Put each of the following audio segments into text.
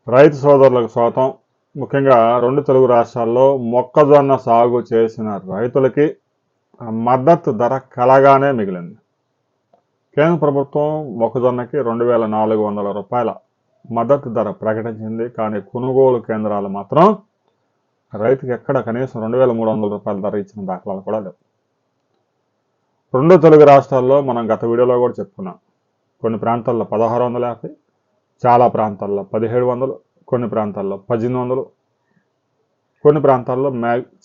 రైతు సోదరులకు స్వాగతం. ముఖ్యంగా రెండు తెలుగు రాష్ట్రాల్లో మొక్కజొన్న సాగు చేసిన రైతులకి మద్దతు ధర కలగానే మిగిలింది. కేంద్ర ప్రభుత్వం మొక్కజొన్నకి 2,400 రూపాయల మద్దతు ధర ప్రకటించింది. కానీ కొనుగోలు కేంద్రాలు మాత్రం రైతుకి ఎక్కడ కనీసం 2,300 రూపాయల ధర ఇచ్చిన దాఖలాలు కూడా లేవు. రెండు తెలుగు రాష్ట్రాల్లో మనం గత వీడియోలో కూడా చెప్పుకున్నాం. కొన్ని ప్రాంతాల్లో 1,650, చాలా ప్రాంతాల్లో 1,700, కొన్ని ప్రాంతాల్లో 1,800, కొన్ని ప్రాంతాల్లో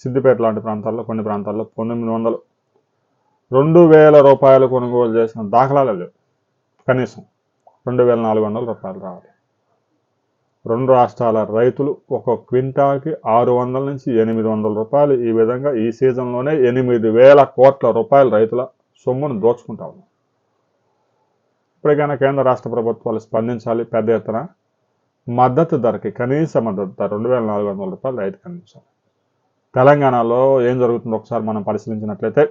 సిద్దిపేట లాంటి ప్రాంతాల్లో కొన్ని ప్రాంతాల్లో 1,900, 2,000 రూపాయలు కొనుగోలు చేసిన దాఖలాలు లేవు. కనీసం 2,400 రూపాయలు రావాలి. రెండు రాష్ట్రాల రైతులు ఒక క్వింటాకి 600 నుంచి 800 రూపాయలు, ఈ విధంగా ఈ సీజన్లోనే 8,000 కోట్ల రూపాయల రైతుల సొమ్మును దోచుకుంటా ఉన్నారు. ఇప్పటికైనా కేంద్ర రాష్ట్ర ప్రభుత్వాలు స్పందించాలి. పెద్ద ఎత్తున మద్దతు ధరకి కనీస మద్దతు ధర 2,400 రూపాయలు రైతుకు అందించాలి. తెలంగాణలో ఏం జరుగుతుందో ఒకసారి మనం పరిశీలించినట్లయితే,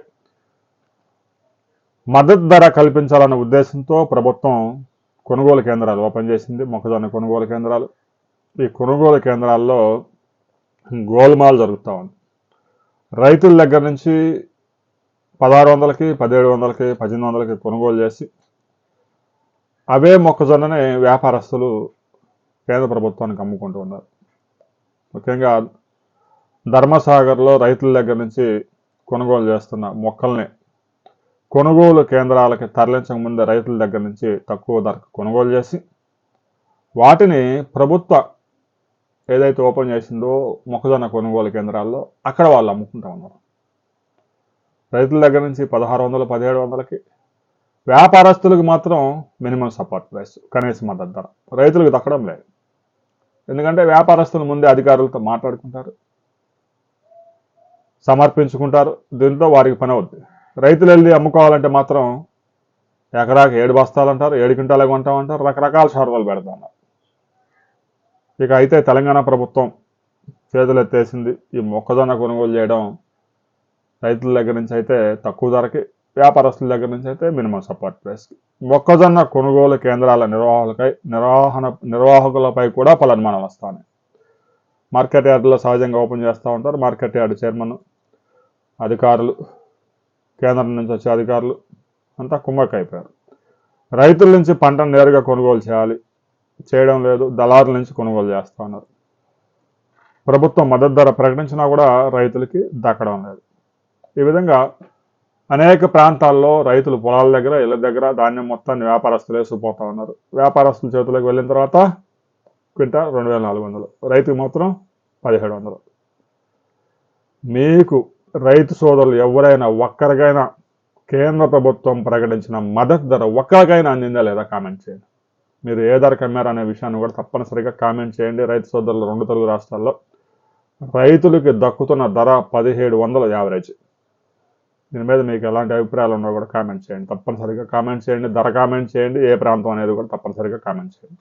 మద్దతు ధర కల్పించాలన్న ఉద్దేశంతో ప్రభుత్వం కొనుగోలు కేంద్రాలు ఓపెన్ చేసింది. మొక్కజొన్న కొనుగోలు కేంద్రాలు. ఈ కొనుగోలు కేంద్రాల్లో గోల్మాల్ జరుగుతూ ఉంది. రైతుల దగ్గర నుంచి 1,600కి, 1,700కి, 1,800కి కొనుగోలు చేసి అవే మొక్కజొన్నని వ్యాపారస్తులు కేంద్ర ప్రభుత్వానికి అమ్ముకుంటూ ఉన్నారు. ముఖ్యంగా ధర్మసాగర్లో రైతుల దగ్గర నుంచి కొనుగోలు చేస్తున్న మొక్కల్ని కొనుగోలు కేంద్రాలకి తరలించక ముందే రైతుల దగ్గర నుంచి తక్కువ ధరకు కొనుగోలు చేసి వాటిని ప్రభుత్వ ఏదైతే ఓపెన్ చేసిందో మొక్కజొన్న కొనుగోలు కేంద్రాల్లో అక్కడ వాళ్ళు అమ్ముకుంటా ఉన్నారు. రైతుల దగ్గర నుంచి 1,600, 1,700కి, వ్యాపారస్తులకు మాత్రం మినిమం సపోర్ట్ ప్రైస్, కనీస మద్దతు ధర రైతులకు దక్కడం లేదు. ఎందుకంటే వ్యాపారస్తులు ముందే అధికారులతో మాట్లాడుకుంటారు, సమర్పించుకుంటారు. దీంతో వారికి పని అవుద్ది. రైతులు వెళ్ళి అమ్ముకోవాలంటే మాత్రం ఎకరాకి 7 బస్తాలు అంటారు, 7 క్వింటాలు కొంటామంటారు, రకరకాల షరతులు పెడుతున్నారు. ఇక అయితే తెలంగాణ ప్రభుత్వం చేతులు ఎత్తేసింది. ఈ మొక్కజొన్న కొనుగోలు చేయడం రైతుల దగ్గర నుంచి అయితే తక్కువ ధరకి, వ్యాపారస్తుల దగ్గర నుంచి అయితే మినిమం సపోర్ట్ ప్రైస్కి. మొక్కజొన్న కొనుగోలు కేంద్రాల నిర్వాహకులపై కూడా పలు అనుమానాలు వస్తాయి. మార్కెట్ యార్డులో సహజంగా ఓపెన్ చేస్తూ ఉంటారు. మార్కెట్ యార్డు చైర్మన్, అధికారులు, కేంద్రం నుంచి వచ్చే అధికారులు అంతా కుమ్మక్కైపోయారు. రైతుల నుంచి పంటను నేరుగా కొనుగోలు చేయడం లేదు, దళారుల నుంచి కొనుగోలు చేస్తూ ఉన్నారు. ప్రభుత్వం మద్దతు ధర ప్రకటించినా కూడా రైతులకి దక్కడం లేదు. ఈ విధంగా అనేక ప్రాంతాల్లో రైతులు పొలాల దగ్గర, ఇళ్ళ దగ్గర ధాన్యం మొత్తాన్ని వ్యాపారస్తులు వేసుకుపోతా ఉన్నారు. వ్యాపారస్తుల చేతులకు వెళ్ళిన తర్వాత క్వింటా 2,400, రైతుకు మాత్రం 1,700. మీకు రైతు సోదరులు ఎవరైనా ఒక్కరికైనా కేంద్ర ప్రభుత్వం ప్రకటించిన మద్దతు ధర ఒక్కరికైనా అందిందా లేదా కామెంట్ చేయండి. మీరు ఏ ధరకు అమ్మారు అనే విషయాన్ని కూడా తప్పనిసరిగా కామెంట్ చేయండి. రైతు సోదరులు రెండు తెలుగు రాష్ట్రాల్లో రైతులకి దక్కుతున్న ధర 1,700 యావరేజ్. దీని మీద మీకు ఎలాంటి అభిప్రాయాలు ఉన్నా కూడా కామెంట్ చేయండి. తప్పనిసరిగా కామెంట్ చేయండి. ధర కామెంట్ చేయండి. ఏ ప్రాంతం అనేది కూడా తప్పనిసరిగా కామెంట్ చేయండి.